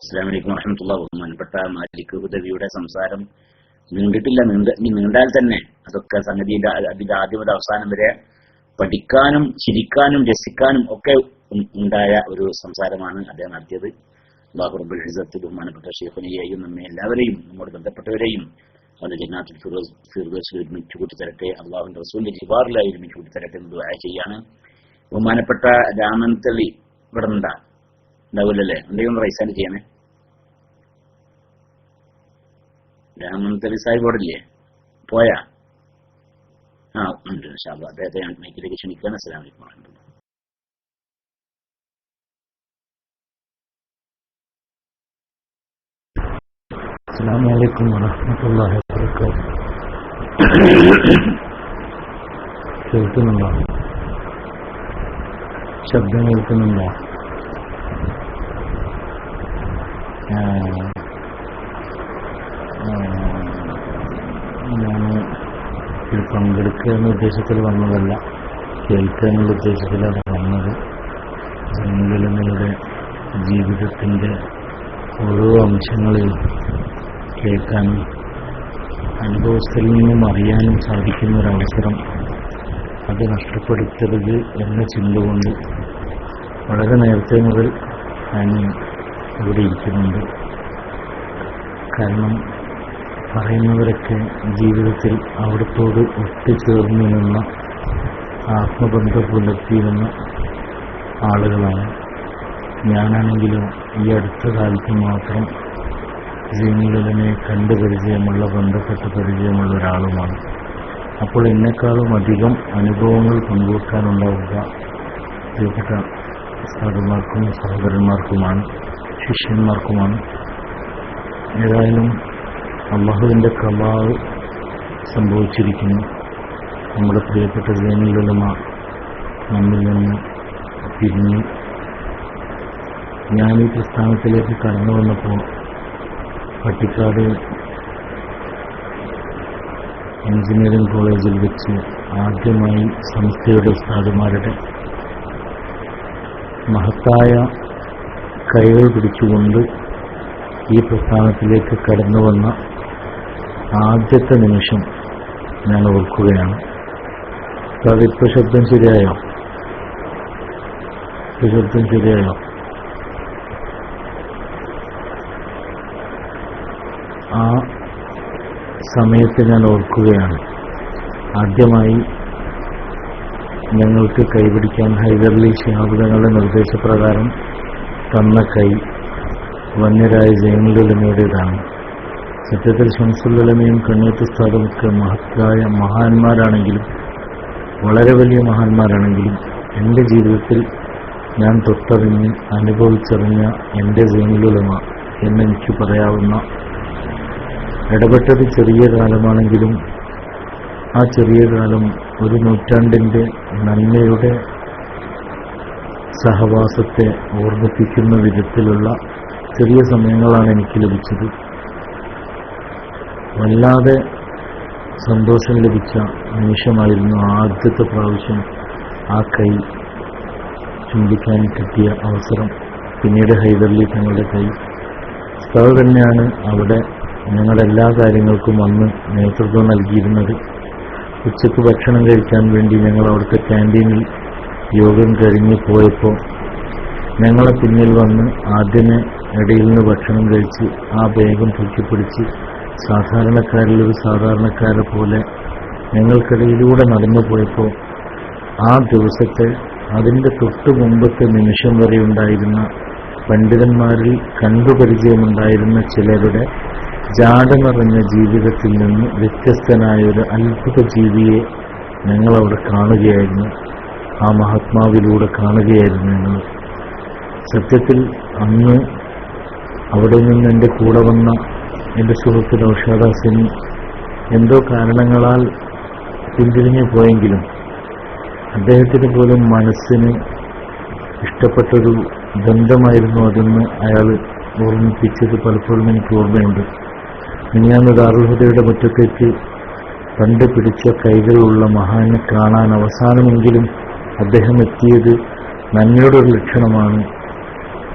അസ്സലാമു അലൈക്കും വറഹ്മത്തുള്ളാഹി. ബഹുമാനപ്പെട്ട മാലിക് ഹുദവിയുടെ സംസാരം നീണ്ടിട്ടില്ല. നീണ്ടാൽ തന്നെ അതൊക്കെ സംഗതിയുടെ അതിന്റെ ആദ്യം മുതൽ അവസാനം വരെ പഠിക്കാനും ചിരിക്കാനും രസിക്കാനും ഒക്കെ ഉണ്ടായ ഒരു സംസാരമാണ് അദ്ദേഹം നടത്തിയത്. അല്ലാഹു റബ്ബുൽ ഇസ്സത്ത് ബഹുമാനപ്പെട്ട ശൈഖുനെയും നമ്മെ എല്ലാവരെയും നമ്മോട് ബന്ധപ്പെട്ടവരെയും അത് ജന്നാത്തുൽ ഫിർദൗസിൽ ഒരുമിച്ച് കൂട്ടി തരട്ടെ. അല്ലാഹുവിന്റെ റസൂലിന്റെ ജിവാറിലായി ഒരുമിച്ച് കൂട്ടി തരട്ടെ എന്ന് ദുആ ചെയ്യാണ്. ബഹുമാനപ്പെട്ട രാമൻതളി ഇവിടെ ഉണ്ടാവില്ലല്ലേ? എന്തെങ്കിലും റൈസാൻ ചെയ്യണേ. രാമൻതളി സാഹിബ് ഇവിടെ ഇല്ലേ? പോയാ? ഉണ്ട്. ഇൻഷാ അല്ലാഹ് അദ്ദേഹത്തെ ഞാൻ മൈക്കിലേക്ക് ക്ഷണിക്കാൻ. അസ്സലാമു അലൈക്കും വറഹ്മത്തുള്ളാഹി. അസ്സലാമു അലൈക്കും വറഹ്മത്തുള്ളാഹി വബറകാതുഹു. കേൾക്കുന്നുണ്ടോ? ശബ്ദം കേൾക്കുന്നുണ്ടോ? ഞാൻ ഇതിൽ പങ്കെടുക്കുക എന്ന ഉദ്ദേശത്തിൽ വന്നതല്ല, കേൾക്കുക എന്നുള്ള ഉദ്ദേശത്തിലാണ് വന്നത്. ജനങ്ങളുടെ ജീവിതത്തിൻ്റെ ഓരോ അംശങ്ങളിൽ കേൾക്കാനും അനുഭവസ്ഥയിൽ നിന്നും അറിയാനും സാധിക്കുന്ന ഒരവസരം അത് നഷ്ടപ്പെടുത്തരുത് എന്ന ചിന്ത കൊണ്ട് വളരെ നേരത്തെ മുതൽ ഞാൻ ഇവിടെ ഇരിക്കുന്നുണ്ട്. കാരണം പറയുന്നവരൊക്കെ ജീവിതത്തിൽ അവിടത്തോട് ഒത്തുചേർന്നു നിന്ന ആത്മബന്ധം പുലർത്തിയിരുന്ന ആളുകളാണ്. ഞാനാണെങ്കിലും ഈ അടുത്ത കാലത്ത് മാത്രം ജീവിതത്തിനെ കണ്ടു പരിചയമുള്ള, ബന്ധപ്പെട്ട് പരിചയമുള്ള ഒരാളുമാണ്. അപ്പോൾ എന്നെക്കാളും അധികം അനുഭവങ്ങൾ പങ്കുവെക്കാനുണ്ടാവുക പ്രിയപ്പെട്ട സാധുമാർക്കും സഹോദരന്മാർക്കുമാണ്, ശിഷ്യന്മാർക്കുമാണ്. ഏതായാലും അല്ലാഹുവിൻ്റെ ഖലാ സംഭവിച്ചിരിക്കുന്നു. നമ്മുടെ പ്രിയപ്പെട്ട സൈനുൽ ഉലമ നമ്മിൽ നിന്ന് പിരിഞ്ഞു. ഞാൻ ഈ പ്രസ്ഥാനത്തിലേക്ക് കടന്നു വന്നപ്പോൾ പട്ടിക്കാട് എഞ്ചിനീയറിംഗ് കോളേജിൽ വെച്ച് ആദ്യമായി സംസ്ഥയുടെ ഉസ്താദുമാരുടെ മഹത്തായ കൈകൾ പിടിച്ചുകൊണ്ട് ഈ പ്രസ്ഥാനത്തിലേക്ക് കടന്നു വന്ന ആദ്യത്തെ നിമിഷം ഞാൻ ഓർക്കുകയാണ്. അതിപ്പോൾ ശബ്ദം ശരിയായോ? ശബ്ദം ശരിയായോ? ആ സമയത്ത് ഞാൻ ഓർക്കുകയാണ്, ആദ്യമായി ഞങ്ങൾക്ക് കൈപിടിക്കാൻ ഹൈദരലി ശിഹാബ് തങ്ങളുടെ നിർദ്ദേശപ്രകാരം തന്ന കൈ വന്യരായ സൈനുൽ ഉലമയുടേതാണ്. സത്യത്തിൽ ശംസുൽ ഉലമയും കണ്ണൂത്ത് ഉസ്താദുമൊക്കെ മഹത്തായ മഹാന്മാരാണെങ്കിലും, വളരെ വലിയ മഹാന്മാരാണെങ്കിലും, എൻ്റെ ജീവിതത്തിൽ ഞാൻ തൊട്ടറിഞ്ഞ് അനുഭവിച്ചറിഞ്ഞ എൻ്റെ സൈനുൽ ഉലമ എന്നെനിക്ക് പറയാവുന്ന, ഇടപെട്ടത് ചെറിയ കാലമാണെങ്കിലും ആ ചെറിയ കാലം ഒരു നൂറ്റാണ്ടിൻ്റെ നന്മയുടെ സഹവാസത്തെ ഓർമ്മിപ്പിക്കുന്ന വിധത്തിലുള്ള ചെറിയ സമയങ്ങളാണ് എനിക്ക് ലഭിച്ചത്. വല്ലാതെ സന്തോഷം ലഭിച്ച നിമിഷമായിരുന്നു ആദ്യത്തെ പ്രാവശ്യം ആ കൈ ചുംബിക്കാൻ കിട്ടിയ അവസരം. പിന്നീട് ഹൈദരലി തങ്ങളുടെ കൈ. ഉസ്താദ് തന്നെയാണ് അവിടെ ഞങ്ങളുടെ എല്ലാ കാര്യങ്ങൾക്കും അന്ന് നേതൃത്വം നൽകിയിരുന്നത്. ഉച്ചയ്ക്ക് ഭക്ഷണം കഴിക്കാൻ വേണ്ടി ഞങ്ങൾ അവിടുത്തെ ക്യാൻറ്റീനിൽ യോഗം കഴിഞ്ഞ് പോയപ്പോൾ ഞങ്ങളെ പിന്നിൽ വന്ന് ആദ്യമേ ഇടയിൽ നിന്ന് ഭക്ഷണം കഴിച്ച് ആ ബാഗും പൊക്കിപ്പിടിച്ച് സാധാരണക്കാരിലൊരു സാധാരണക്കാരെ പോലെ ഞങ്ങൾക്കിടയിലൂടെ നടന്നു പോയപ്പോൾ ആ ദിവസത്തെ അതിൻ്റെ തൊട്ടു മുമ്പത്തെ നിമിഷം വരെ ഉണ്ടായിരുന്ന പണ്ഡിതന്മാരിൽ കണ്ടുപരിചയമുണ്ടായിരുന്ന ചിലരുടെ ജാട നിറഞ്ഞ ജീവിതത്തിൽ നിന്ന് വ്യത്യസ്തനായൊരു അത്ഭുത ജീവിയെ ഞങ്ങളവിടെ കാണുകയായിരുന്നു. ആ മഹാത്മാവിലൂടെ കാണുകയായിരുന്നു ഞങ്ങൾ. സത്യത്തിൽ അന്ന് അവിടെ നിന്ന് എൻ്റെ കൂടെ വന്ന എൻ്റെ സുഹൃത്ത് നൗഷാദ് ഹസനി എന്തോ കാരണങ്ങളാൽ പിന്തിരിഞ്ഞു പോയെങ്കിലും അദ്ദേഹത്തിന് പോലും മനസ്സിന് ഇഷ്ടപ്പെട്ടൊരു ബന്ധമായിരുന്നു അതെന്ന് അയാൾ ഓർമ്മിപ്പിച്ചത് പലപ്പോഴും എനിക്ക് ഓർമ്മയുണ്ട്. മിനിയാന്ന് ദാറുൽ ഹുദയുടെ മുറ്റത്തേക്ക് പണ്ട് പിടിച്ച കൈകളുള്ള മഹാനെ കാണാൻ അവസാനമെങ്കിലും അദ്ദേഹം എത്തിയത് നന്മയുടെ ഒരു ലക്ഷണമാണ്.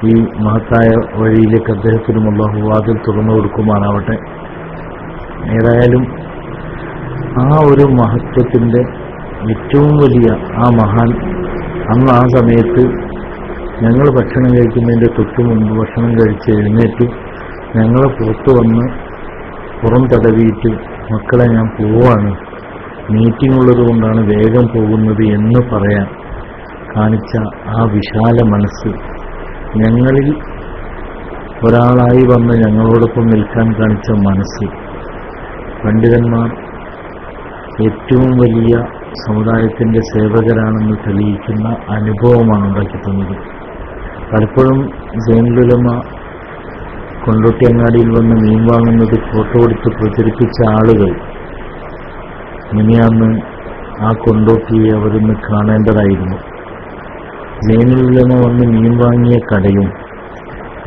ഈ മഹത്തായ വഴിയിലേക്ക് അദ്ദേഹത്തിനും അല്ലാഹു വാതിൽ തുറന്നു കൊടുക്കുമാറാവട്ടെ. ഏതായാലും ആ ഒരു മഹത്വത്തിൻ്റെ ഏറ്റവും വലിയ ആ മഹാൻ അന്ന് ആ സമയത്ത് ഞങ്ങൾ ഭക്ഷണം കഴിക്കുന്നതിൻ്റെ തൊട്ടു മുൻപ് ഭക്ഷണം കഴിച്ച് എഴുന്നേറ്റ് ഞങ്ങൾ പുറത്തു വന്ന് പുറം തടവിയിട്ട് മക്കളെ ഞാൻ പോവാണ്, മീറ്റിംഗ് ഉള്ളത് കൊണ്ടാണ് വേഗം പോകുന്നത് എന്ന് പറയാൻ കാണിച്ച ആ വിശാല മനസ്സ്, ഞങ്ങളിൽ ഒരാളായി വന്ന് ഞങ്ങളോടൊപ്പം നിൽക്കാൻ കാണിച്ച മനസ്സ്, പണ്ഡിതന്മാർ ഏറ്റവും വലിയ സമുദായത്തിൻ്റെ സേവകരാണെന്ന് തെളിയിക്കുന്ന അനുഭവമാണ് ഉണ്ടാക്കി തന്നത്. പലപ്പോഴും സൈനുലുലമ കൊണ്ടോട്ടിയങ്ങാടിയിൽ വന്ന് മീൻ വാങ്ങുന്നത് ഫോട്ടോ എടുത്ത് പ്രചരിപ്പിച്ച ആളുകൾ മിനിയാന്ന് ആ കൊണ്ടോട്ടിയെ അവരൊന്ന് കാണേണ്ടതായിരുന്നു. സൈനുലുലമ വന്ന് മീൻ വാങ്ങിയ കടയും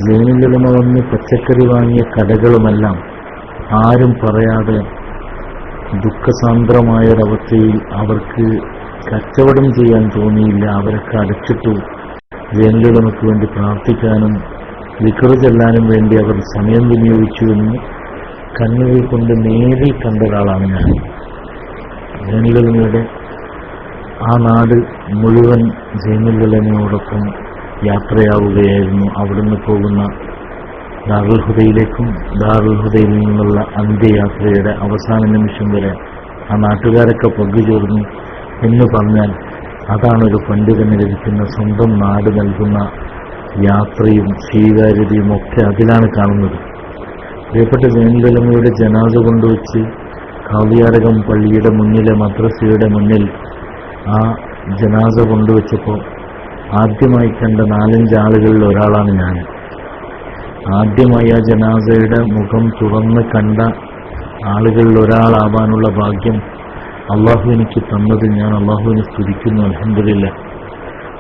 സൈനുലുലമ വന്ന് പച്ചക്കറി വാങ്ങിയ കടകളുമെല്ലാം ആരും പറയാതെ ദുഃഖസാന്ദ്രമായൊരവസ്ഥയിൽ അവർക്ക് കച്ചവടം ചെയ്യാൻ തോന്നിയില്ല. അവരൊക്കെ അടച്ചിട്ടു. സൈനുലുലമയ്ക്ക് വേണ്ടി പ്രാർത്ഥിക്കാനും ദിക്ർ ചെല്ലാനും വേണ്ടി അവർ സമയം വിനിയോഗിച്ചുവെന്ന് കണ്ണുകൾ കൊണ്ട് നേരിൽ കണ്ട ഒരാളാണ് ഞാൻ. സൈനുലുലമയുടെ ആ നാട് മുഴുവൻ സൈനുലുലമയോടൊപ്പം യാത്രയാവുകയായിരുന്നു. അവിടുന്ന് പോകുന്ന ദാറുൽ ഹുദയിലേക്കും ദാറുൽ ഹുദയിൽ നിന്നുള്ള അന്ത്യയാത്രയുടെ അവസാന നിമിഷം വരെ ആ നാട്ടുകാരൊക്കെ പങ്കുചേർന്നു എന്ന് പറഞ്ഞാൽ അതാണൊരു പണ്ഡിതന് ലഭിക്കുന്ന സ്വന്തം നാട് നൽകുന്ന യാത്രയും സ്വീകാര്യതയും ഒക്കെ അതിലാണ് കാണുന്നത്. പ്രിയപ്പെട്ട സൈനുലുലമയുടെ ജനാസ കൊണ്ടുവച്ച് കാവിയാരകം പള്ളിയുടെ മുന്നിലെ മദ്രസയുടെ മുന്നിൽ ആ ജനാസ കൊണ്ടുവച്ചപ്പോൾ ആദ്യമായി കണ്ട 4-5 ആളുകളിൽ ഒരാളാണ് ഞാൻ. ആദ്യമായി ആ ജനാസയുടെ മുഖം തുറന്ന് കണ്ട ആളുകളിൽ ഒരാളാവാനുള്ള ഭാഗ്യം അള്ളാഹു എനിക്ക് തന്നത് ഞാൻ അള്ളാഹുവിനെ സ്തുതിക്കുന്നു. അൽഹംദുലില്ലാഹ്.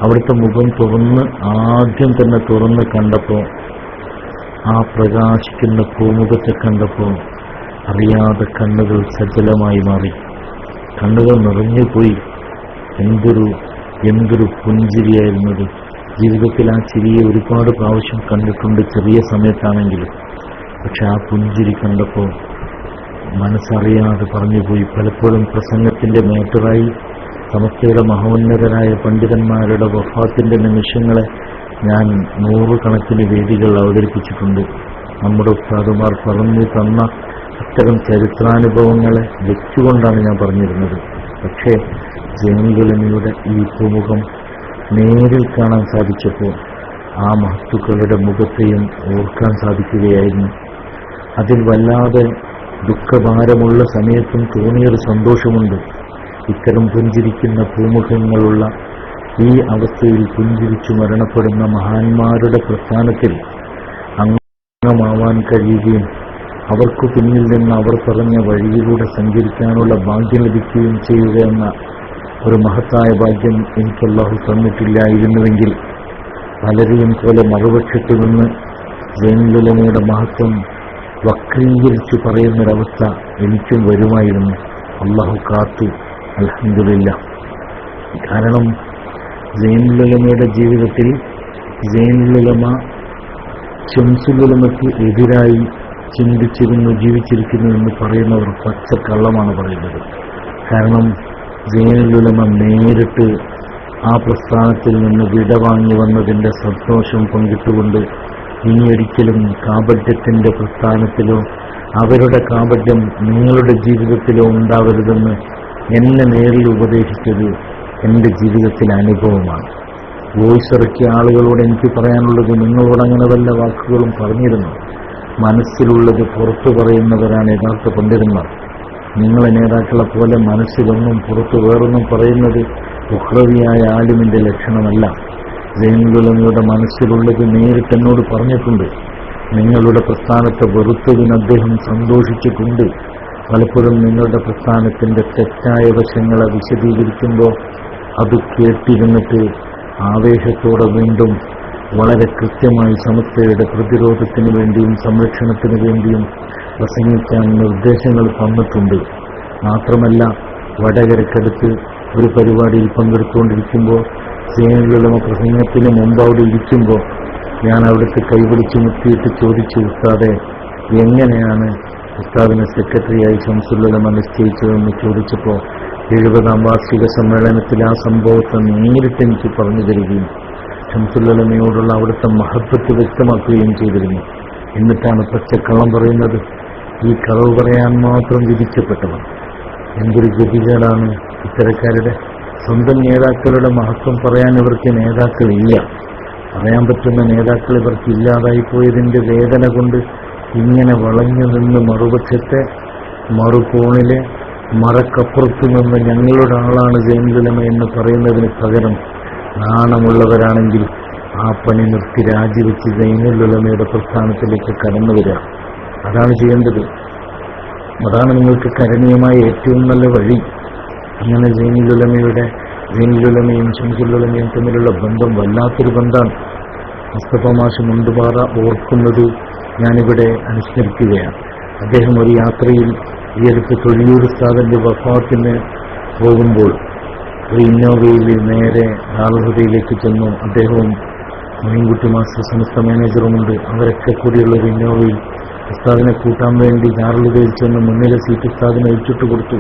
അവിടുത്തെ മുഖം ആദ്യം തന്നെ തുറന്ന് കണ്ടപ്പോൾ, ആ പ്രകാശിക്കുന്ന പൂമുഖത്തെ കണ്ടപ്പോൾ അറിയാതെ കണ്ണുകൾ സജലമായി മാറി, കണ്ണുകൾ നിറഞ്ഞുപോയി. എന്തൊരു പുഞ്ചിരിയായിരുന്നത്. ജീവിതത്തിൽ ആ ചിരിയെ ഒരുപാട് പ്രാവശ്യം കണ്ടിട്ടുണ്ട്, ചെറിയ സമയത്താണെങ്കിലും. പക്ഷെ ആ പുഞ്ചിരി കണ്ടപ്പോൾ മനസ്സറിയാതെ പറഞ്ഞുപോയി. പലപ്പോഴും പ്രസംഗത്തിന്റെ മേറ്ററായി സമസ്തയുടെ മഹോന്നതരായ പണ്ഡിതന്മാരുടെ വഫാത്തിന്റെ നിമിഷങ്ങളെ ഞാൻ 100 കണക്കിന് വേദികൾ അവതരിപ്പിച്ചിട്ടുണ്ട്. നമ്മുടെ ഉസ്താദുമാർ പറഞ്ഞു തന്ന അത്തരം ചരിത്രാനുഭവങ്ങളെ വെച്ചുകൊണ്ടാണ് ഞാൻ പറഞ്ഞിരുന്നത്. പക്ഷേ സൈനുലുലമയുടെ ഈ പൂമുഖം നേരിൽ കാണാൻ സാധിച്ചപ്പോൾ ആ മഹത്തുക്കളുടെ മുഖത്തെയും ഓർക്കാൻ സാധിക്കുകയായിരുന്നു. അതിൽ വല്ലാതെ ദുഃഖഭാരമുള്ള സമയത്തും തോന്നിയൊരു സന്തോഷമുണ്ട്. ഇത്തരം പുഞ്ചിരിക്കുന്ന പൂമുഖങ്ങളുള്ള ഈ അവസ്ഥയിൽ പുഞ്ചിരിച്ചു മരണപ്പെടുന്ന മഹാന്മാരുടെ പ്രസ്ഥാനത്തിൽ അംഗമാവാൻ കഴിയുകയും അവർക്കു പിന്നിൽ നിന്ന് അവർ പറഞ്ഞ വഴിയിലൂടെ സഞ്ചരിക്കാനുള്ള ഭാഗ്യം ലഭിക്കുകയും ചെയ്യുക എന്ന ഒരു മഹത്തായ ഭാഗ്യം എനിക്ക് അല്ലാഹു തന്നിട്ടില്ലായിരുന്നുവെങ്കിൽ പലരെയും പോലെ മറുപക്ഷത്തു നിന്ന് സൈനുലുലമയുടെ മഹത്വം വക്രീകരിച്ചു പറയുന്നൊരവസ്ഥ എനിക്കും വരുമായിരുന്നു. അല്ലാഹു കാത്തു. അൽഹംദുലില്ലാഹ്. കാരണം സൈനുലുലമയുടെ ജീവിതത്തിൽ സൈനുലുലമ ശംസുലുലമയ്ക്ക് എതിരായി ചിന്തിച്ചിരുന്നു, ജീവിച്ചിരിക്കുന്നു എന്ന് പറയുന്നവർ പച്ചക്കള്ളമാണ് പറയുന്നത്. കാരണം സൈനുലുലമ നേരിട്ട് ആ പ്രസ്ഥാനത്തിൽ നിന്ന് വിടവാങ്ങി വന്നതിൻ്റെ സന്തോഷം പങ്കിട്ടുകൊണ്ട് ഇനിയൊരിക്കലും കാപട്യത്തിൻ്റെ പ്രസ്ഥാനത്തിലോ അവരുടെ കാപട്യം നിങ്ങളുടെ ജീവിതത്തിലോ ഉണ്ടാവരുതെന്ന് എന്നെ നേരിൽ ഉപദേശിച്ചത് എൻ്റെ ജീവിതത്തിലെ അനുഭവമാണ്. വോയിസ് ഇറക്കിയ ആളുകളോട് എനിക്ക് പറയാനുള്ളത്, നിങ്ങളോട് അങ്ങനെ വല്ല വാക്കുകളും പറഞ്ഞിരുന്നു. മനസ്സിലുള്ളത് പുറത്തു പറയുന്നവരാണ് യഥാർത്ഥ പണ്ഡിതന്മാർ. നിങ്ങളെ നേതാക്കളെ പോലെ മനസ്സിലൊന്നും പുറത്തു വേറൊന്നും പറയുന്നത് ഉഖ്റവിയായ ആലിമിന്റെ ലക്ഷണമല്ല. സൈനുലുലമയുടെ മനസ്സിലുള്ളത് നേരിട്ട് എന്നോട് പറഞ്ഞിട്ടുണ്ട്. നിങ്ങളുടെ പ്രസ്ഥാനത്തെ വെറുത്തതിന് അദ്ദേഹം സന്തോഷിച്ചിട്ടുണ്ട്. പലപ്പോഴും നിങ്ങളുടെ പ്രസ്ഥാനത്തിന്റെ തെറ്റായ വശങ്ങളെ വിശദീകരിക്കുമ്പോൾ അത് കേട്ടിരുന്നിട്ട് ആവേശത്തോടെ വീണ്ടും വളരെ കൃത്യമായി സമസ്തയുടെ പ്രതിരോധത്തിന് വേണ്ടിയും സംരക്ഷണത്തിന് വേണ്ടിയും പ്രസംഗിക്കാൻ നിർദ്ദേശങ്ങൾ തന്നിട്ടുണ്ട്. മാത്രമല്ല, വടകരക്കടുത്ത് ഒരു പരിപാടിയിൽ പങ്കെടുത്തുകൊണ്ടിരിക്കുമ്പോൾ സൈനുലുലമ പ്രസംഗത്തിന് മുമ്പ് അവിടെ ഇരിക്കുമ്പോൾ ഞാൻ അവിടുത്തെ കൈപിടിച്ച് മുത്തിയിട്ട് ചോദിച്ചു, ഉസ്താദെ എങ്ങനെയാണ് ഉസ്താദിനെ സെക്രട്ടറിയായി ശംസുലുലമ നിശ്ചയിച്ചതെന്ന് ചോദിച്ചപ്പോൾ 70-ാം വാർഷിക സമ്മേളനത്തിൽ ആ സംഭവത്തെ നേരിട്ട് എനിക്ക് പറഞ്ഞു തരികയും ശംസുലുലമയോടുള്ള അവിടുത്തെ മഹത്വത്തെ വ്യക്തമാക്കുകയും ചെയ്തിരുന്നു. എന്നിട്ടാണ് പച്ചക്കള്ളം പറയുന്നത്. ഈ കളവ് പറയാൻ മാത്രം വിധിക്കപ്പെട്ടവർ. എന്തൊരു ഗതികേടാണ് ഇത്തരക്കാരുടെ. സ്വന്തം നേതാക്കളുടെ മഹത്വം പറയാൻ ഇവർക്ക് നേതാക്കളില്ല. പറയാൻ പറ്റുന്ന നേതാക്കൾ ഇവർക്ക് ഇല്ലാതായിപ്പോയതിൻ്റെ വേദന കൊണ്ട് ഇങ്ങനെ വളഞ്ഞു നിന്ന് മറുപക്ഷത്തെ മറുകോണിലെ മറക്കപ്പുറത്തു നിന്ന് ഞങ്ങളുടെ ആളാണ് സൈനുലുലമ എന്ന് പറയുന്നതിന് പകരം നാണമുള്ളവരാണെങ്കിൽ ആ പണി നിർത്തി രാജിവെച്ച് സൈനുലുലമയുടെ പ്രസ്ഥാനത്തിലേക്ക് കടന്നു വരിക. അതാണ് ചെയ്യേണ്ടത്. അതാണ് നിങ്ങൾക്ക് കരണീയമായ ഏറ്റവും നല്ല വഴി. അങ്ങനെ സൈനുലുലമയും ശംസുലുലമയും തമ്മിലുള്ള ബന്ധം വല്ലാത്തൊരു ബന്ധമാണ്. മുസ്തഫ മാഷ് മുണ്ടുപാറ ഓർക്കുന്നത് ഞാനിവിടെ അനുസ്മരിക്കുകയാണ്. അദ്ദേഹം ഒരു യാത്രയിൽ ഈ അടുത്ത് തൊഴിയൂർ ഉസ്താദിന്റെ വഫാത്തിന് പോകുമ്പോൾ ഒരു ഇന്നോവയിൽ നേരെ ദാറുൽഹുദയിലേക്ക് ചെന്നു. അദ്ദേഹവും മൊയ്ൻകുട്ടി മാസ്റ്റർ സമസ്ത മാനേജറുമുണ്ട്. അവരൊക്കെ കൂടിയുള്ള ഒരു ഇന്നോവയിൽ ഉസ്താദിനെ കൂട്ടാൻ വേണ്ടി ദാറുൽഹുദയിൽ ചെന്ന് മുന്നിലെ സീറ്റ് ഉസ്താദിനെ അഴിച്ചിട്ട് കൊടുത്തു.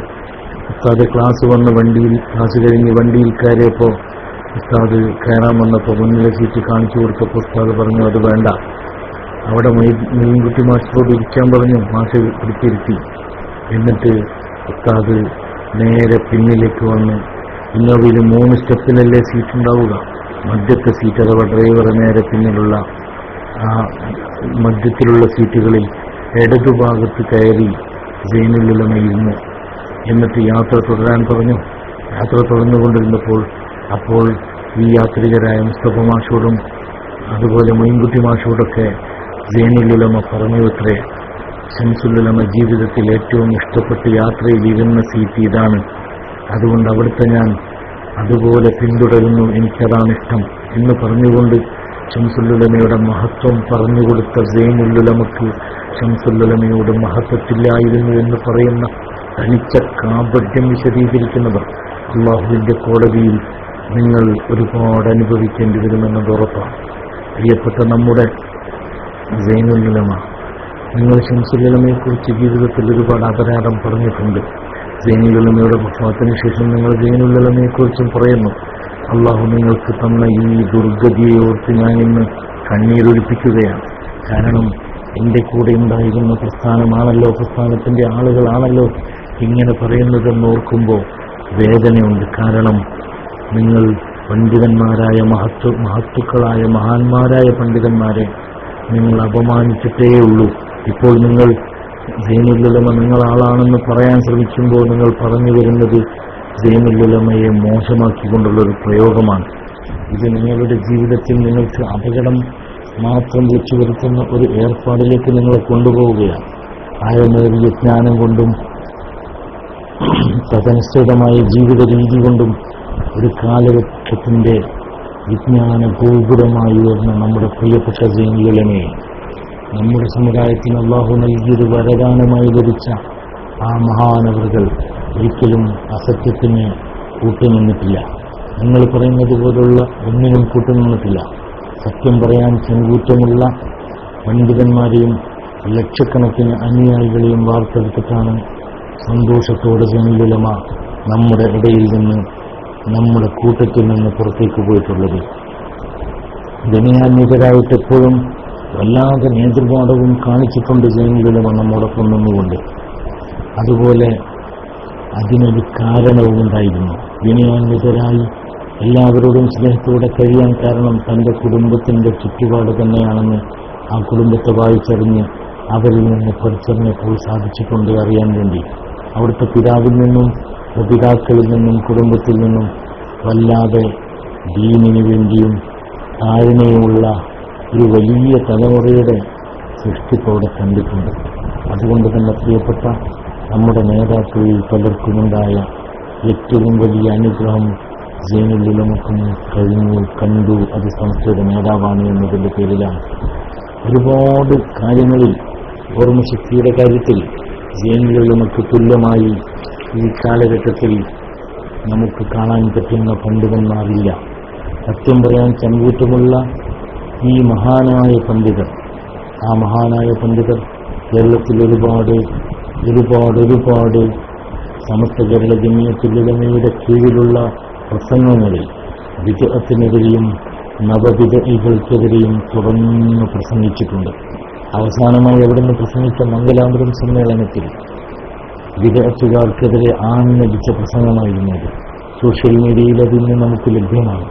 ഉസ്താദ് ക്ലാസ് കഴിഞ്ഞ് വണ്ടിയിൽ കയറിയപ്പോൾ ഉസ്താദ് കയറാൻ വന്നപ്പോൾ മുന്നിലെ സീറ്റ് കാണിച്ചു കൊടുത്തപ്പോൾ ഉസ്താദ് പറഞ്ഞു അത് വേണ്ട, അവിടെ മൊയ്ൻകുട്ടി മാസ്റ്ററോട് ഇരിക്കാൻ പറഞ്ഞു. മാഷ് പിടിച്ചിരുത്തി. എന്നിട്ട് ഉസ്താദ് നേരെ പിന്നിലേക്ക് വന്ന് ഇന്നോവയിൽ 3 സ്റ്റെപ്പിലല്ലേ സീറ്റ് ഉണ്ടാവുക, മധ്യത്തെ സീറ്റ് അഥവാ ഡ്രൈവർ നേരെ പിന്നിലുള്ള ആ മധ്യത്തിലുള്ള സീറ്റുകളിൽ ഇടതുഭാഗത്ത് കയറി സൈനുലുലമ ഇരുന്നു. എന്നിട്ട് യാത്ര തുടരാൻ പറഞ്ഞു. യാത്ര തുടർന്നുകൊണ്ടിരുന്നപ്പോൾ അപ്പോൾ ഈ യാത്രികരായ മുസ്തഫ മാഷോടും അതുപോലെ മൊയ്ൻകുട്ടി മാഷോടൊക്കെ സൈനുലുലമ പറഞ്ഞു അത്രേ, ശംസുലുലമ ജീവിതത്തിൽ ഏറ്റവും ഇഷ്ടപ്പെട്ട് യാത്രയിൽ ഇരുന്ന സീറ്റ് ഇതാണ്, അതുകൊണ്ട് അവിടുത്തെ ഞാൻ അതുപോലെ പിന്തുടരുന്നു, എനിക്കതാണ് ഇഷ്ടം എന്ന് പറഞ്ഞുകൊണ്ട് ശംസുലുലമയുടെ മഹത്വം പറഞ്ഞുകൊടുത്ത സൈനുലുലമക്ക് ശംസുലുലമയോട് മഹത്വത്തില്ലായിരുന്നു എന്ന് പറയുന്ന തനിച്ച കാപട്യം വിശദീകരിക്കുന്നവർ അള്ളാഹുവിന്റെ കോടതിയിൽ നിങ്ങൾ ഒരുപാട് അനുഭവിക്കേണ്ടി വരുമെന്നത് ഉറപ്പാണ്. പ്രിയപ്പെട്ട നമ്മുടെ സൈനുലുലമ, നിങ്ങൾ ശംസുലുലമയെക്കുറിച്ച് ജീവിതത്തിൽ ഒരുപാട് അപരാധം പറഞ്ഞിട്ടുണ്ട്. സൈനുലുലമയുടെ വഫാത്തിന് ശേഷം നിങ്ങൾ സൈനുലുലമയെക്കുറിച്ചും പറയുന്നു. അള്ളാഹു നിങ്ങൾക്ക് തന്ന ഈ ദുർഗതിയെ ഓർത്ത് ഞാൻ ഇന്ന് കണ്ണീരൊലിപ്പിക്കുകയാണ്. കാരണം എൻ്റെ കൂടെ ഉണ്ടായിരുന്ന പ്രസ്ഥാനത്തിന്റെ ആളുകളാണല്ലോ ഇങ്ങനെ പറയുന്നതെന്ന് ഓർക്കുമ്പോൾ വേദനയുണ്ട്. കാരണം നിങ്ങൾ പണ്ഡിതന്മാരായ മഹത്തുക്കളായ മഹാന്മാരായ പണ്ഡിതന്മാരെ നിങ്ങൾ അപമാനിച്ചിട്ടേ ഉള്ളൂ. ഇപ്പോൾ നിങ്ങൾ സൈനുലുലമ നിങ്ങളാളാണെന്ന് പറയാൻ ശ്രമിക്കുമ്പോൾ നിങ്ങൾ പറഞ്ഞു വരുന്നത് സൈനുലുലമയെ മോശമാക്കിക്കൊണ്ടുള്ളൊരു പ്രയോഗമാണ്. ഇത് നിങ്ങളുടെ ജീവിതത്തിൽ നിങ്ങൾക്ക് അപകടം മാത്രം വെച്ചു വരുത്തുന്ന ഒരു ഏർപ്പാടിലേക്ക് നിങ്ങളെ കൊണ്ടുപോവുകയാണ്. ആഴമേറിയ ജ്ഞാനം കൊണ്ടും തദനുസൃതമായ ജീവിത രീതി കൊണ്ടും ഒരു കാലഘട്ടത്തിന്റെ വിജ്ഞാന ഗോപുരമായി ഉയർന്ന നമ്മുടെ പ്രിയപ്പെട്ട സൈനുലുലമയെ നമ്മുടെ സമുദായത്തിന് അള്ളാഹു നൽകിയത് വരദാനമായി ലഭിച്ച ആ മഹാനവറുകൾ ഒരിക്കലും അസത്യത്തിന് കൂട്ടുനിന്നിട്ടില്ല. നിങ്ങൾ പറയുന്നത് പോലുള്ള ഒന്നിനും കൂട്ടുനിന്നിട്ടില്ല. സത്യം പറയാൻ ചങ്കൂറ്റമുള്ള പണ്ഡിതന്മാരെയും ലക്ഷക്കണക്കിന് അനുയായികളെയും വാർത്തെടുത്തിട്ടാണ് സന്തോഷത്തോടെ സൈനുലുലമ നമ്മുടെ ഇടയിൽ നിന്ന്, നമ്മുടെ കൂട്ടത്തിൽ നിന്ന് പുറത്തേക്ക് പോയിട്ടുള്ളത്. ദുനിയാന്യതരായിട്ട് എപ്പോഴും വല്ലാതെ നേതൃപാഠവും കാണിച്ചിട്ടുണ്ട് സൈനുലുലമ നമ്മോടൊപ്പം നിന്നുകൊണ്ട്. അതുപോലെ അതിനൊരു കാരണവും ഉണ്ടായിരുന്നു. വിനയാന്വിതരായി എല്ലാവരോടും സ്നേഹത്തോടെ കഴിയാൻ കാരണം തൻ്റെ കുടുംബത്തിൻ്റെ ചുറ്റുപാട് തന്നെയാണെന്ന് ആ കുടുംബത്തെ വായിച്ചറിഞ്ഞ് അവരിൽ നിന്ന് പഠിച്ചറിഞ്ഞപ്പോൾ സാധിച്ചിട്ടുണ്ട് അറിയാൻ വേണ്ടി. അവിടുത്തെ പിതാവിൽ നിന്നും പിതാക്കളിൽ നിന്നും കുടുംബത്തിൽ നിന്നും വല്ലാതെ ദീനിനു വേണ്ടിയും താഴ്മയുള്ള ഒരു വലിയ തലമുറയുടെ സൃഷ്ടിപ്പോടെ കണ്ടിട്ടുണ്ട്. അതുകൊണ്ട് തന്നെ പ്രിയപ്പെട്ട നമ്മുടെ നേതാക്കളിൽ പലർക്കുമുണ്ടായ ഏറ്റവും വലിയ അനുഗ്രഹം സൈനുലുലമക്കും കണ്ടു. അത് സംസ്ഥയുടെ നേതാവാണ് എന്നതിൻ്റെ പേരിലാണ്. ഒരുപാട് കാര്യങ്ങളിൽ ഓർമ്മശക്തിയുടെ കാര്യത്തിൽ സൈനുലുലമക്ക് തുല്യമായി ഈ കാലഘട്ടത്തിൽ നമുക്ക് കാണാൻ പറ്റുന്ന പണ്ഡിതന്മാരില്ല. സത്യം പറയാൻ ചങ്കൂറ്റമുള്ള ഈ മഹാനായ പണ്ഡിതർ, ആ മഹാനായ പണ്ഡിതർ കേരളത്തിൽ ഒരുപാട് സമസ്ത കേരള ജമിയത്തുൽ ഉലമയുടെ കീഴിലുള്ള പ്രസംഗങ്ങളിൽ വിദഅത്തിനെതിരെയും നവവിദഇകൾക്കെതിരെയും തുറന്നു പ്രസംഗിച്ചിട്ടുണ്ട്. അവസാനമായി അവിടുന്ന് പ്രസംഗിച്ച മംഗലാപുരം സമ്മേളനത്തിൽ വിദഅത്തുകാർക്കെതിരെ ആഞ്ഞടിച്ച പ്രസംഗമായിരുന്നത്. സോഷ്യൽ മീഡിയയിൽ അതിന് നമുക്ക് ലഭ്യമാണ്.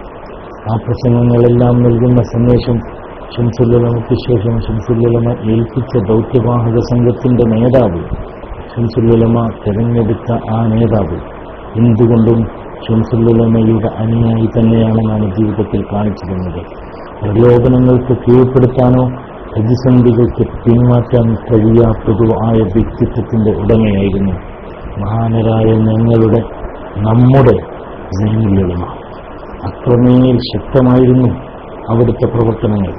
ആ പ്രസംഗങ്ങളെല്ലാം നൽകുന്ന സന്ദേശം ശംസുൽ ഉലമയ്ക്ക് ശേഷം ശംസുൽ ഉലമ ഏൽപ്പിച്ച ദൗത്യവാഹക സംഘത്തിന്റെ നേതാവ്, ശംസുൽ ഉലമ തെരഞ്ഞെടുത്ത ആ നേതാവ് എന്തുകൊണ്ടും ശംസുൽ ഉലമയുടെ അനുയായി തന്നെയാണെന്നാണ് ജീവിതത്തിൽ കാണിച്ചു തന്നത്. പ്രലോഭനങ്ങൾക്ക് കീഴ്പ്പെടുത്താനോ പ്രതിസന്ധികൾക്ക് പിന്മാറ്റാൻ കഴിയാത്തതോ ആയ വ്യക്തിത്വത്തിന്റെ ഉടമയായിരുന്നു മഹാനരായ നമ്മുടെ സൈനുൽ ഉലമ. അത്രമേൽ ശക്തമായിരുന്നു അവിടുത്തെ പ്രവർത്തനങ്ങൾ.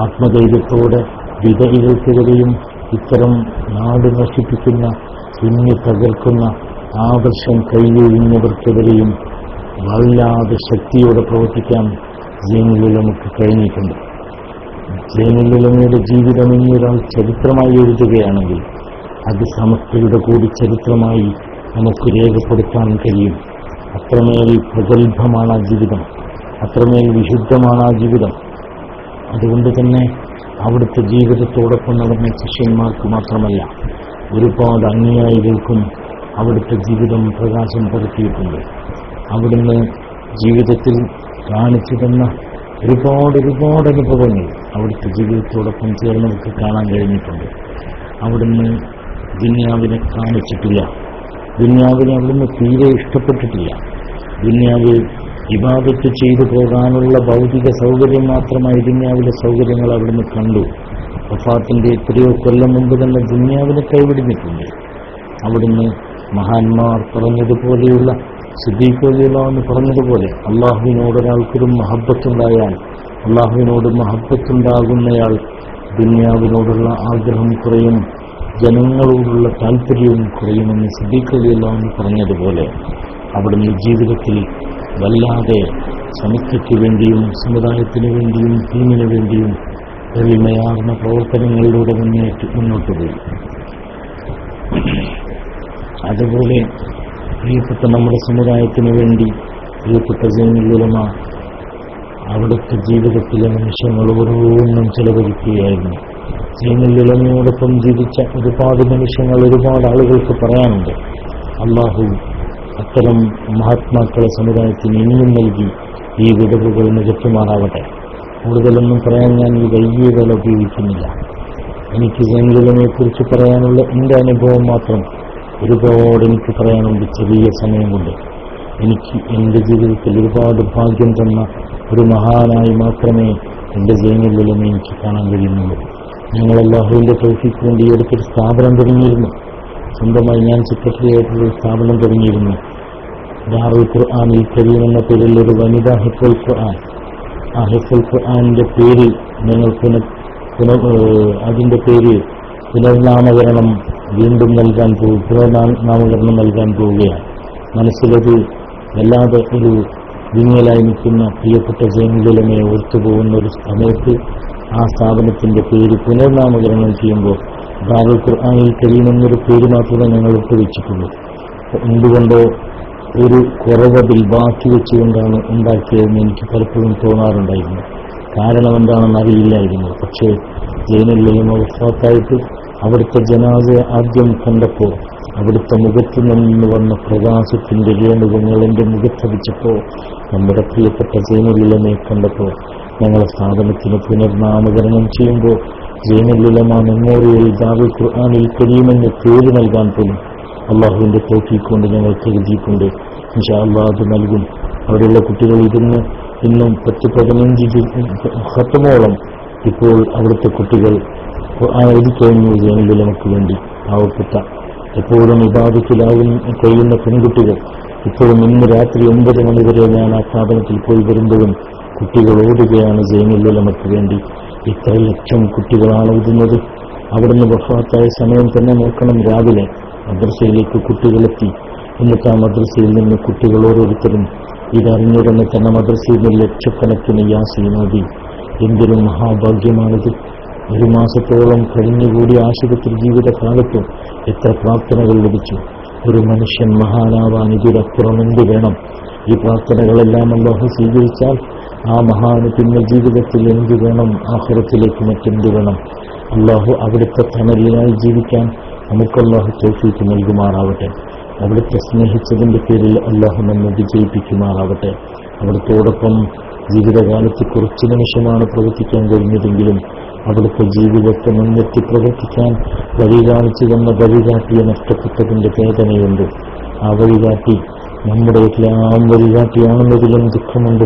ആത്മധൈര്യത്തോടെ വിദഇകൾക്കെതിരെയും ഇത്തരം നാട് നശിപ്പിക്കുന്ന, തുന്നി തകർക്കുന്ന, ആദർശം കൈയൊഴിഞ്ഞവർക്കെതിരെയും വല്ലാതെ ശക്തിയോടെ പ്രവർത്തിക്കാൻ സൈനുൽ ഉലമക്ക് കഴിഞ്ഞിട്ടുണ്ട്. സൈനുൽ ഉലമയുടെ ജീവിതം എന്നൊരാൾ ചരിത്രമായി എഴുതുകയാണെങ്കിൽ അത് സമസ്തയുടെ കൂടി ചരിത്രമായി നമുക്ക് രേഖപ്പെടുത്താൻ കഴിയും. അത്രമേൽ പ്രഗത്ഭമാണ് ആ ജീവിതം, അത്രമേൽ വിശുദ്ധമാണ് ആ ജീവിതം. അതുകൊണ്ട് തന്നെ അവിടുത്തെ ജീവിതത്തോടൊപ്പം നടന്ന ശിഷ്യന്മാർക്ക് മാത്രമല്ല, ഒരുപാട് അനുയായികൾക്കും അവിടുത്തെ ജീവിതം പ്രകാശം പരത്തിയിട്ടുണ്ട്. അവിടുന്ന് ജീവിതത്തിൽ കാണിച്ചു തന്ന ഒരുപാട് അനുഭവങ്ങൾ അവിടുത്തെ ജീവിതത്തോടൊപ്പം ചേർന്ന് നമുക്ക് കാണാൻ കഴിഞ്ഞിട്ടുണ്ട്. അവിടുന്ന് ദുനിയാവിനെ കാണിച്ചിട്ടില്ല, ദുനിയാവിനെ അവിടുന്ന് തീരെ ഇഷ്ടപ്പെട്ടിട്ടില്ല. ദുനിയാവ് ഇബാദത്ത് ചെയ്തു പോകാനുള്ള ഭൗതിക സൗകര്യം മാത്രമായി ദുനിയാവിലെ സൗകര്യങ്ങൾ അവിടുന്ന് കണ്ടു. വഫാത്തിന്റെ എത്രയോ കൊല്ലം മുമ്പ് തന്നെ ദുനിയാവിനെ കൈവിടിഞ്ഞിട്ടുണ്ട്. അവിടുന്ന് മഹാന്മാർ പറഞ്ഞതുപോലെയുള്ള സിദ്ദീഖ് റളിയല്ലാഹു അൻഹു പറഞ്ഞതുപോലെ അള്ളാഹുവിനോടൊരാൾക്കൊരു മഹബ്ബത്തുണ്ടായാൽ, അള്ളാഹുവിനോട് മഹബ്ബത്തുണ്ടാകുന്നയാൾ ദുനിയാവിനോടുള്ള ആഗ്രഹം കുറയും, ജനങ്ങളോടുള്ള താല്പര്യവും കുറയുമെന്ന് സിദ്ദീഖ് റളിയല്ലാഹു അൻഹു പറഞ്ഞതുപോലെ അവിടുന്ന് ജീവിതത്തിൽ വല്ലാതെ സമസ്തയ്ക്ക് വേണ്ടിയും സമുദായത്തിന് വേണ്ടിയും ദീനിനു വേണ്ടിയും എളിമയാർന്ന പ്രവർത്തനങ്ങളിലൂടെ മുന്നോട്ട് പോയി. അതുപോലെ പ്രിയപ്പെട്ട നമ്മുടെ സമുദായത്തിന് വേണ്ടി പ്രിയപ്പെട്ട സൈനുൽ ഉലമ അവിടുത്തെ ജീവിതത്തിലെ നിമിഷങ്ങൾ ഓരോന്നും ചെലവഴിക്കുകയായിരുന്നു. സൈനുൽ ഉലമയോടൊപ്പം ജീവിച്ച ഒരുപാട് നിമിഷങ്ങൾ ഒരുപാട് ആളുകൾക്ക് പറയാനുണ്ട്. അള്ളാഹു അത്തരം മഹാത്മാക്കളെ സമുദായത്തിന് ഇനിയും നൽകി ഈ വിടവുകൾ നികത്തുമാറാവട്ടെ. കൂടുതലൊന്നും പറയാൻ ഞാൻ ഈ വലിയ വില ഉപയോഗിക്കുന്നില്ല. എനിക്ക് സൈനുൽ ഉലമയെക്കുറിച്ച് പറയാനുള്ള എൻ്റെ അനുഭവം മാത്രം ഒരുപാട് എനിക്ക് പറയാനുണ്ട്. ചെറിയ സമയം കൊണ്ട് എനിക്ക് എൻ്റെ ജീവിതത്തിൽ ഒരുപാട് ഭാഗ്യം തന്ന ഒരു മഹാനായി മാത്രമേ എൻ്റെ സൈനുൽ ഉലമ എനിക്ക് കാണാൻ കഴിയുന്നുള്ളൂ. ഞങ്ങൾ അല്ലാഹുവിൻ്റെ തൗഫീഖ് വേണ്ടി എടുത്തൊരു സ്ഥാപനം തുടങ്ങിയിരുന്നു. സ്വന്തമായി ഞാൻ സെക്രട്ടറി ആയിട്ടുള്ള സ്ഥാപനം തുടങ്ങിയിരുന്നു. ദാറുൽ ഖുർആനിൽ കരീം എന്ന പേരിൽ ഒരു വനിതാ ഹിഫ്ളുൽ ഖുർആൻ. ആ ഹിഫ്ളുൽ ഖുർആനിന്റെ പേര് ഞങ്ങൾ അതിന്റെ പേര് പുനർനാമകരണം നൽകാൻ പോവുകയാണ്. മനസ്സിലത് വല്ലാതെ ഒരു വിങ്ങലായി നിൽക്കുന്ന പ്രിയപ്പെട്ട സൈനുൽ ഉലമയെ ഓർത്തുപോകുന്ന ഒരു സമയത്ത് ആ സ്ഥാപനത്തിന്റെ പേര് പുനർനാമകരണം ചെയ്യുമ്പോൾ ദാറുൽ ഖുർആനിൽ കരീം എന്നൊരു പേര് മാത്രമേ ഞങ്ങൾ ഒട്ടുവെച്ചിട്ടുള്ളൂ. എന്തുകൊണ്ടോ ഒരു കുറവതിൽ ബാക്കി വെച്ചുകൊണ്ടാണ് ഉണ്ടാക്കിയതെന്ന് എനിക്ക് പലപ്പോഴും തോന്നാറുണ്ടായിരുന്നു. കാരണം എന്താണെന്ന് അറിയില്ലായിരുന്നു. പക്ഷേ സൈനുൽ ഉലമ വഫാത്തായിട്ട് അവിടുത്തെ ജനാസയെ ആദ്യം കണ്ടപ്പോൾ അവിടുത്തെ മുഖത്ത് നിന്ന് വന്ന പ്രകാശത്തിന്റെ രേണുകങ്ങൾ എൻ്റെ മുഖത്തടിച്ചപ്പോൾ നമ്മുടെ പ്രിയപ്പെട്ട സൈനുൽ ഉലമയെ കണ്ടപ്പോൾ ഞങ്ങളെ സ്ഥാപനത്തിന് പുനർനാമകരണം ചെയ്യുമ്പോൾ സൈനുൽ ഉലമ മെമ്മോറിയൽ ദാറുൽ ഖുർആനിൽ കരീം എന്ന പേര് നൽകാൻ പോലും അള്ളാഹുവിന്റെ തൗഫീഖ് കൊണ്ട് ഞങ്ങൾ കരുതിയിട്ടുണ്ട്. ഇൻഷാ അല്ലാഹ് അത് നൽകും. അവിടെയുള്ള കുട്ടികൾ ഇന്നും 10-15 ഖത്തമോളം ഇപ്പോൾ അവിടുത്തെ കുട്ടികൾ എഴുതി കഴിഞ്ഞു സൈനുൽ ഉലമയ്ക്ക് വേണ്ടി. പാവപ്പെട്ട എപ്പോഴും ഇബാദത്തിലാകും കഴിയുന്ന പെൺകുട്ടികൾ ഇപ്പോഴും ഇന്ന് രാത്രി 9 മണി വരെ ഞാൻ ആ സ്ഥാപനത്തിൽ പോയി വരുമ്പോഴും കുട്ടികൾ ഓടുകയാണ് സൈനുൽ ഉലമയ്ക്ക് വേണ്ടി. ഇത്ര ലക്ഷം കുട്ടികളാണ് ഓടുന്നത്. അവിടുന്ന് വഫാത്തായ സമയം തന്നെ നോക്കണം, രാവിലെ മദ്രസയിലേക്ക് കുട്ടികളെത്തി. എന്നിട്ട് ആ മദ്രസയിൽ നിന്ന് കുട്ടികൾ ഓരോരുത്തരും ഇതറിഞ്ഞുടനെ തന്നെ മദ്രസയിൽ നിന്ന് ലക്ഷക്കണക്കിന് യാസീൻ ഓതി എന്തൊരു മഹാഭാഗ്യമാണിത്. 1 മാസത്തോളം കഴിഞ്ഞുകൂടി ആശുപത്രി ജീവിതകാലത്തും എത്ര പ്രാർത്ഥനകൾ ലഭിച്ചു. ഒരു മനുഷ്യൻ മഹാനാവാൻ ഇതിലപ്പുറം എന്ത് വേണം? ഈ പ്രാർത്ഥനകളെല്ലാം അല്ലാഹു സ്വീകരിച്ചാൽ ആ മഹാന് പിന്നെ ജീവിതത്തിൽ എന്ത് വേണം? ആഖിറത്തിലേക്ക് മറ്റെന്ത് വേണം? അല്ലാഹു അവിടുത്തെ തണലിനായി ജീവിക്കാൻ നമുക്കല്ലാഹു തൗഫീഖ് നൽകുമാറാവട്ടെ. അവിടുത്തെ സ്നേഹിച്ചതിന്റെ പേരിൽ അല്ലാഹു നമ്മെ വിജയിപ്പിക്കുമാറാവട്ടെ. അവിടുത്തോടൊപ്പം ജീവിതകാലത്ത് കുറച്ചു നിമിഷമാണ് പ്രവർത്തിക്കാൻ കഴിഞ്ഞതെങ്കിലും അവിടുത്തെ ജീവിതത്തെ മുൻനിർത്തി പ്രവർത്തിക്കാൻ വഴി കാണിച്ചു തന്ന വഴികാട്ടിയെ നഷ്ടപ്പെട്ടതിന്റെ വേദനയുണ്ട്. ആ വഴികാട്ടി നമ്മുടെ എല്ലാം വഴികാട്ടിയാണെന്നതിലും ദുഃഖമുണ്ട്.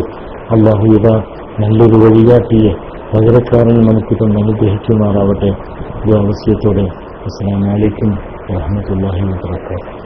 അല്ലാഹു ഇതാ നല്ലൊരു വഴികാട്ടിയെ പകരക്കാരൻ നമുക്ക് തന്നെ അനുഗ്രഹിക്കുമാറാവട്ടെ. ഈ അവസ്യത്തോടെ അസ്സലാമു അലൈക്കും വറഹ്മത്തുള്ളാഹി വബറകാതുഹു.